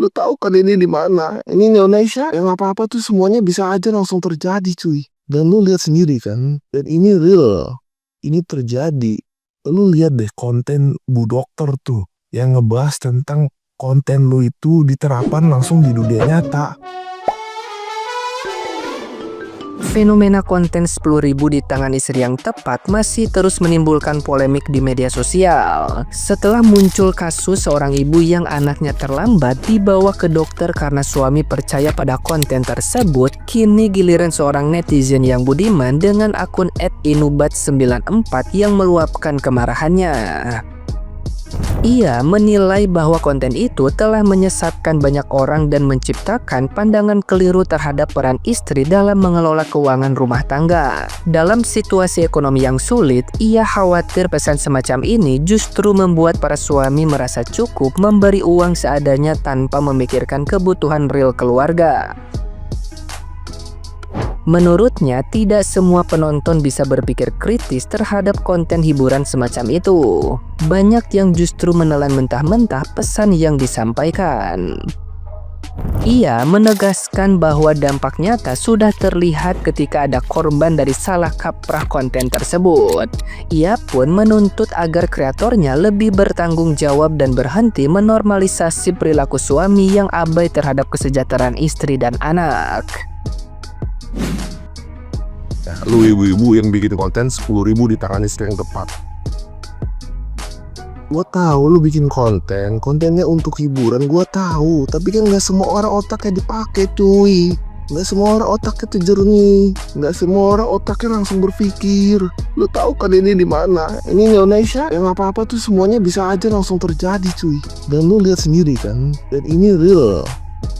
Lu tahu kan ini di mana? Ini Indonesia. Yang apa-apa tuh semuanya bisa aja langsung terjadi, cuy. Dan lu lihat sendiri kan. Dan ini real. Ini terjadi. Lu lihat deh konten Bu Dokter tuh yang ngebahas tentang konten lu itu diterapkan langsung di dunia nyata. Fenomena konten 10.000 di tangan istri yang tepat masih terus menimbulkan polemik di media sosial. Setelah muncul kasus seorang ibu yang anaknya terlambat dibawa ke dokter karena suami percaya pada konten tersebut, kini giliran seorang netizen yang budiman dengan akun @inubat94 yang meluapkan kemarahannya. Ia menilai bahwa konten itu telah menyesatkan banyak orang dan menciptakan pandangan keliru terhadap peran istri dalam mengelola keuangan rumah tangga. Dalam situasi ekonomi yang sulit, ia khawatir pesan semacam ini justru membuat para suami merasa cukup memberi uang seadanya tanpa memikirkan kebutuhan real keluarga. Menurutnya, tidak semua penonton bisa berpikir kritis terhadap konten hiburan semacam itu. Banyak yang justru menelan mentah-mentah pesan yang disampaikan. Ia menegaskan bahwa dampak nyata sudah terlihat ketika ada korban dari salah kaprah konten tersebut. Ia pun menuntut agar kreatornya lebih bertanggung jawab dan berhenti menormalisasi perilaku suami yang abai terhadap kesejahteraan istri dan anak. Ya, lu ibu-ibu yang bikin konten 10.000 di tangan istri yang tepat. Gua tahu lu bikin kontennya untuk hiburan, gua tahu. Tapi kan nggak semua orang otaknya dipakai, cuy. Nggak semua orang otaknya tuh jernih. Nggak semua orang otaknya langsung berpikir. Lu tahu kan ini di mana? Ini Indonesia. Yang apa-apa tuh semuanya bisa aja langsung terjadi, cuy. Dan lu lihat sendiri kan. Dan ini real.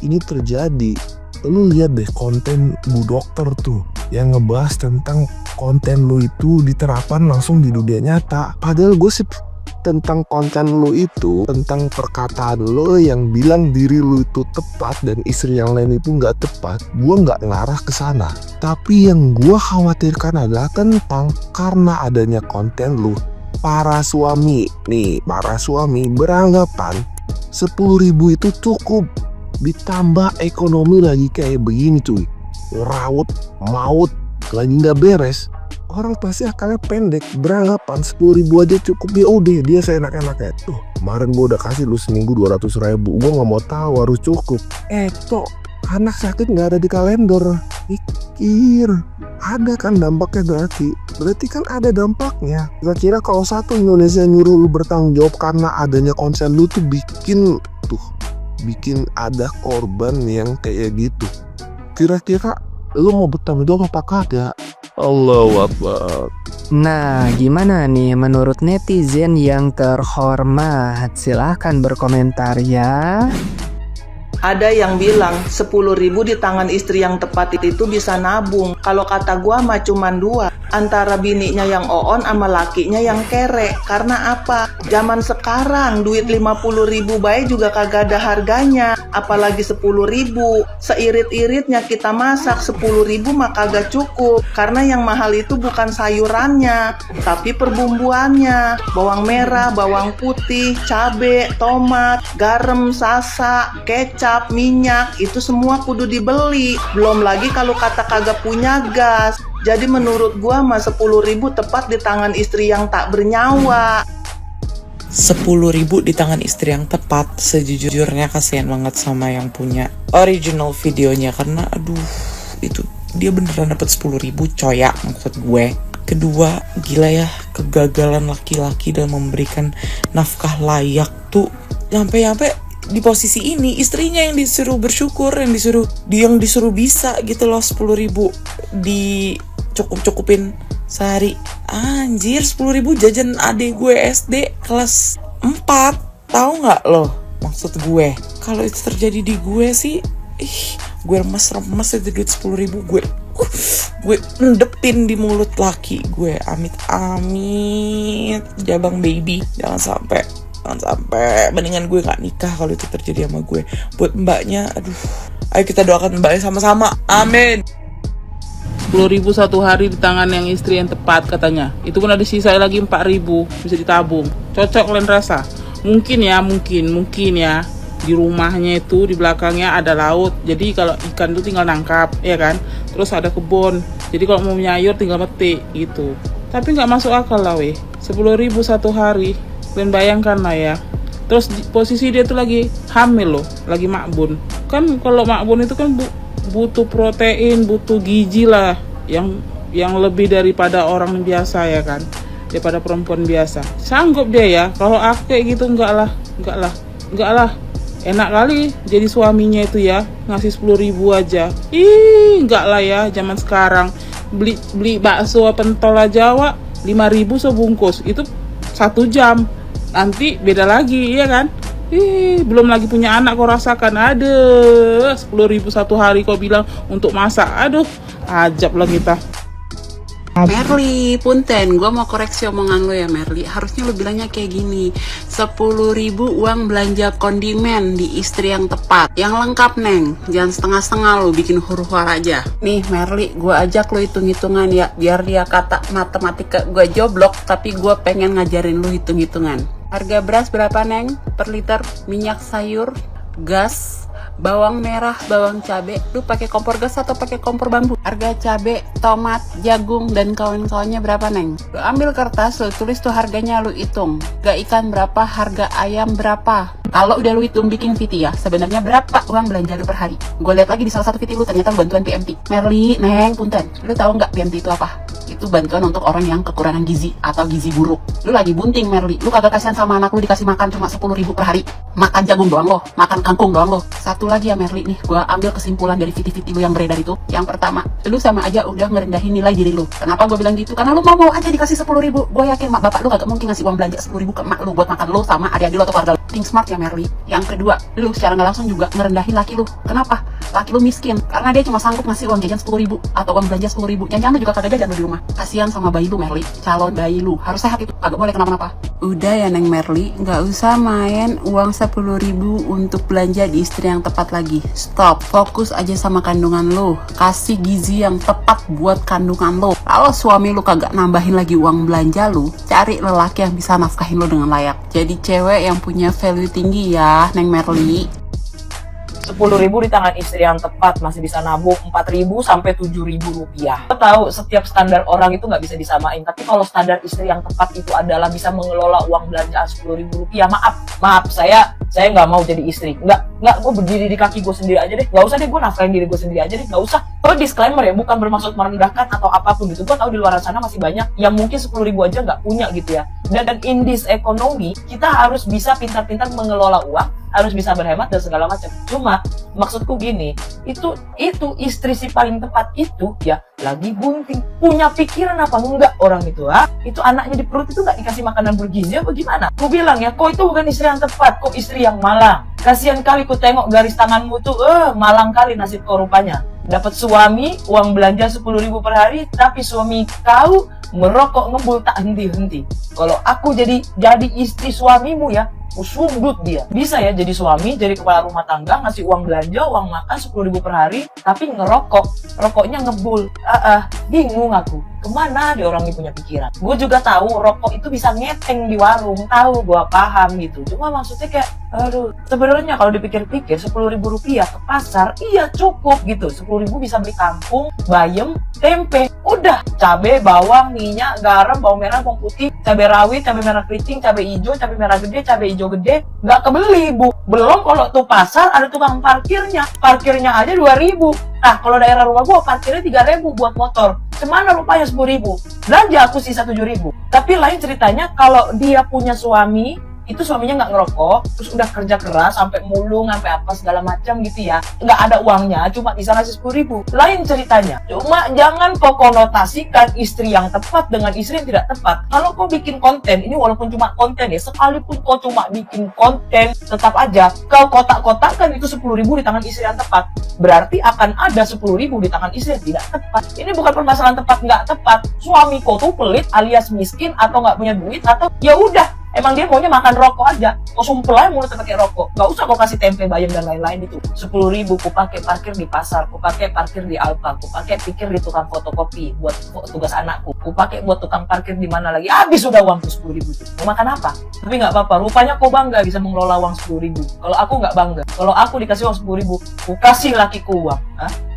Ini terjadi. Lu lihat deh konten Bu Dokter tuh yang ngebahas tentang konten lu itu diterapkan langsung di dunia nyata. Padahal gosip tentang konten lu itu, tentang perkataan lu yang bilang diri lu itu tepat dan istri yang lain itu nggak tepat, gua nggak ngarah ke sana. Tapi yang gua khawatirkan adalah tentang karena adanya konten lu, para suami beranggapan 10.000 itu cukup. Ditambah ekonomi lagi kayak begini, cuy, rawut maut lagi nggak beres, orang pasti akalnya pendek, beranggapan 10.000 aja cukup. Ya udah, dia seenak-enaknya tuh, kemarin gua udah kasih lu seminggu 200.000, gua nggak mau tahu, harus cukup. Toh anak sakit nggak ada di kalender. Pikir ada kan dampaknya, berarti kan ada dampaknya. Kira-kira kalau satu Indonesia nyuruh lu bertanggung jawab karena adanya konsen lu tuh bikin ada korban yang kayak gitu, kira-kira lu mau bertanggung jawab apa kagak? Allahu Akbar. Nah, gimana nih menurut netizen yang terhormat? Silahkan berkomentar ya. Ada yang bilang 10.000 di tangan istri yang tepat itu bisa nabung. Kalau kata gua mah cuman dua, antara bininya yang oon sama lakinya yang kere. Karena apa? Zaman sekarang duit 50.000 baik juga kagak ada harganya, apalagi 10.000. Seirit-iritnya kita masak 10.000 mah kagak cukup. Karena yang mahal itu bukan sayurannya, tapi perbumbuannya. Bawang merah, bawang putih, cabe, tomat, garam, sasa, kecap, minyak, itu semua kudu dibeli. Belum lagi kalau kata kagak punya gas. Jadi menurut gua mah 10.000 tepat di tangan istri yang tak bernyawa. 10.000 di tangan istri yang tepat. Sejujurnya kasihan banget sama yang punya original videonya, karena aduh, itu dia beneran dapat 10.000 coya, maksud gue. Kedua, gila ya, kegagalan laki-laki dalam memberikan nafkah layak tuh sampai di posisi ini istrinya yang disuruh bersyukur, yang disuruh bisa gitu loh. 10.000 dicukup-cukupin sehari. Anjir, 10.000 jajan adik gue SD kelas 4. Tahu nggak lo maksud gue? Kalau itu terjadi di gue sih, gue remes itu duit 10.000 gue endepin di mulut laki gue. Amit jabang baby, jangan sampai mendingan gue gak nikah kalau itu terjadi sama gue. Buat mbaknya, aduh, ayo kita doakan mbaknya sama-sama, amin. 10.000 satu hari di tangan yang istri yang tepat katanya. Itu pun ada sisa lagi 4.000 bisa ditabung. Cocok kalian rasa? Mungkin ya. Di rumahnya itu di belakangnya ada laut, jadi kalau ikan tuh tinggal nangkap, ya kan. Terus ada kebun, jadi kalau mau nyayur tinggal metik gitu. Tapi nggak masuk akal lah weh, 10.000 satu hari. Dan bayangkan lah ya. Terus posisi dia tuh lagi hamil loh, lagi makbun. Kan kalau makbun itu kan butuh protein, butuh gizi lah, yang lebih daripada orang biasa ya kan, daripada perempuan biasa. Sanggup dia ya? Kalau aku kayak gitu enggak lah. Enak kali jadi suaminya itu ya, ngasih 10.000 aja. Enggak lah ya, zaman sekarang beli bakso pentol aja 5.000 sebungkus, itu 1 jam. Nanti beda lagi ya kan. Belum lagi punya anak kau rasakan. Ada 10.000 satu hari kau bilang untuk masak. Aduh, ajab lah kita. Merli, punten, gue mau koreksi omongan lo ya Merli. Harusnya lo bilangnya kayak gini, 10.000 uang belanja kondimen di istri yang tepat, yang lengkap neng. Jangan setengah-setengah lo bikin huru-hara aja. Nih Merli, gue ajak lo hitung-hitungan ya, biar dia kata matematika gue joblok, tapi gue pengen ngajarin lo hitung-hitungan. Harga beras berapa neng per liter? Minyak sayur, gas, bawang merah, bawang cabe, lu pakai kompor gas atau pakai kompor bambu? Harga cabe, tomat, jagung, dan kawan-kawannya berapa neng? Lu ambil kertas, lu tulis tuh harganya, lu hitung. Harga ikan berapa, harga ayam berapa. Kalau udah lu hitung bikin VT ya, sebenarnya berapa uang belanja lu per hari? Gue lihat lagi di salah satu VT lu, ternyata lu bantuan PMT. Merli, neng, punten, lu tahu nggak PMT itu apa? Itu bantuan untuk orang yang kekurangan gizi atau gizi buruk. Lu lagi bunting Merli, lu kagak kasihan sama anak lu dikasih makan cuma 10.000 per hari. Makan jagung doang lo, makan kangkung doang lo. Satu lagi ya Merli nih, gue ambil kesimpulan dari VT-VT lu yang beredar itu. Yang pertama, lu sama aja udah ngerendahin nilai diri lu. Kenapa gue bilang gitu? Karena lu mau aja dikasih 10.000. Gue yakin mak bapak lu kagak mungkin ngasih uang belanja 10.000 ke mak lu buat makan lu sama adik-adik lu atau keluarga lu. Think smart ya Merli. Yang kedua, lu secara nggak langsung juga ngerendahin laki lu. Kenapa? Laki lu miskin karena dia cuma sanggup ngasih uang jajan 10.000 atau uang belanja 10.000. Jangan-jangan lu juga kagak jajan lu di rumah. Kasihan sama bayi lu Merli, calon bayi lu harus sehat itu, kagak boleh kenapa-napa. Udah ya Neng Merli, nggak usah main uang 10.000 untuk belanja di istri yang tepat lagi. Stop, fokus aja sama kandungan lo. Kasih gizi yang tepat buat kandungan lo. Kalau suami lu kagak nambahin lagi uang belanja lu, cari lelaki yang bisa nafkahin lo dengan layak. Jadi cewek yang punya value tinggi ya Neng Merli. 10.000 di tangan istri yang tepat masih bisa nabung 4.000 sampai 7.000 rupiah. Lo tahu setiap standar orang itu nggak bisa disamain, tapi kalau standar istri yang tepat itu adalah bisa mengelola uang belanja 10.000 rupiah. Maaf, saya nggak mau jadi istri. Nggak, gue berdiri di kaki gue sendiri aja deh. Nggak usah deh, gue nafkahin diri gue sendiri aja deh. Nggak usah. Gue disclaimer ya, bukan bermaksud merendahkan atau apapun gitu. Gue tahu di luar sana masih banyak yang mungkin 10.000 aja nggak punya gitu ya. Dan in this economy, kita harus bisa pintar-pintar mengelola uang, harus bisa berhemat dan segala macam. Cuma maksudku gini, itu istri si paling tepat itu ya lagi bunting, punya pikiran apa enggak orang itu itu anaknya di perut itu nggak dikasih makanan bergizi apa gimana? Ku bilang ya, kok itu bukan istri yang tepat, kok istri yang malang. Kasihan kali ku tengok garis tanganmu tuh, malang kali nasib kau rupanya. Dapat suami uang belanja 10.000 per hari, tapi suami kau merokok ngebul tak henti-henti. Kalau aku jadi istri suamimu ya, sudut dia. Bisa ya jadi suami, jadi kepala rumah tangga, ngasih uang belanja, uang makan 10.000 per hari, tapi ngerokok, rokoknya ngebul. Bingung aku. Kemana dia orang ini punya pikiran? Gue juga tahu rokok itu bisa ngeteng di warung, tahu, gue paham gitu. Cuma maksudnya kayak, aduh, sebenarnya kalau dipikir-pikir 10.000 rupiah ke pasar, iya cukup gitu. 10.000 bisa beli kangkung, bayam, tempe, udah. Cabai, bawang, minyak, garam, bawang merah, bawang putih, cabai rawit, cabai merah keriting, cabai hijau, cabai merah gede, cabai hijau gede, nggak kebeli bu. Belum kalau tuh pasar ada tukang parkirnya aja 2.000. Nah kalau daerah rumah gua parkirnya 3.000 buat motor. Cemana rupanya 10.000, belanja aku sisa 7.000. Tapi lain ceritanya kalau dia punya suami, itu suaminya nggak ngerokok, terus udah kerja keras sampai mulung, sampai apa segala macam gitu ya, nggak ada uangnya, cuma bisa ngasih 10.000. Lain ceritanya. Cuma jangan kau konotasikan istri yang tepat dengan istri yang tidak tepat. Kalau kau bikin konten, ini walaupun cuma konten ya, sekalipun kau cuma bikin konten, tetap aja kau kotak-kotakkan itu 10.000 di tangan istri yang tepat. Berarti akan ada 10.000 di tangan istri yang tidak tepat. Ini bukan permasalahan tepat nggak tepat. Suami kau tuh pelit alias miskin atau nggak punya duit atau ya udah. Emang dia maunya makan rokok aja, kok sumpel aja mulutnya pakai rokok. Gak usah kok kasih tempe, bayam dan lain-lain itu. 10.000 ku pakai parkir di pasar, ku pakai parkir di Alfa, ku pakai pikir di tukang fotokopi buat tugas anakku. Ku pakai buat tukang parkir di mana lagi, habis sudah uangku 10.000 itu. Mau makan apa? Tapi nggak apa-apa, rupanya kau bangga bisa mengelola uang 10.000. Kalau aku nggak bangga. Kalau aku dikasih uang 10.000, ku kasih lakiku uang.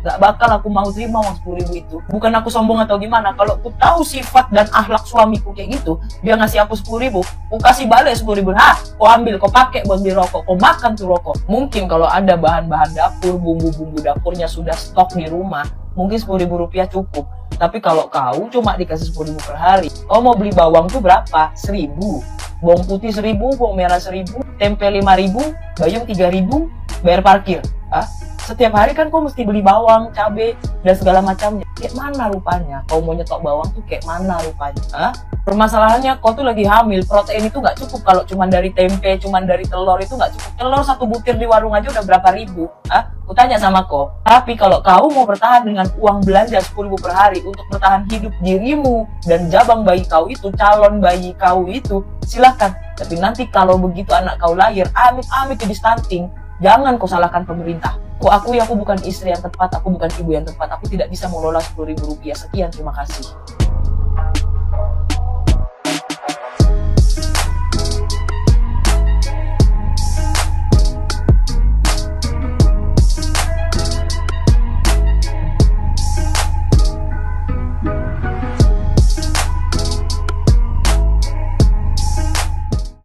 Nggak bakal aku mau terima uang 10.000 itu. Bukan aku sombong atau gimana. Kalau ku tahu sifat dan akhlak suamiku kayak gitu, dia ngasih aku 10.000, ku kasih balik 10.000. Kau ambil, kau pakai buat beli rokok, kau makan tuh rokok. Mungkin kalau ada bahan-bahan dapur, bumbu-bumbu dapurnya sudah stok di rumah, mungkin 10.000 rupiah cukup. Tapi kalau kau cuma dikasih 10.000 per hari, kau mau beli bawang tuh berapa? 1.000. Bawang putih 1.000, bawang merah 1.000, tempe 5.000, bayam 3.000, bayar parkir. Setiap hari kan kau mesti beli bawang, cabai, dan segala macamnya. Kayak mana rupanya? Kau mau nyetok bawang tuh kayak mana rupanya? Permasalahannya kau tuh lagi hamil, protein itu nggak cukup kalau cuma dari tempe, cuma dari telur itu nggak cukup. Telur 1 butir di warung aja udah berapa ribu? Ku tanya sama kau. Tapi kalau kau mau bertahan dengan uang belanja 10.000 per hari untuk bertahan hidup dirimu dan jabang bayi kau itu, calon bayi kau itu, silakan. Tapi nanti kalau begitu anak kau lahir, amit-amit jadi stunting, jangan kau salahkan pemerintah. Ku akui aku bukan istri yang tepat, aku bukan ibu yang tepat, aku tidak bisa mengelola 10.000 rupiah. Sekian, terima kasih.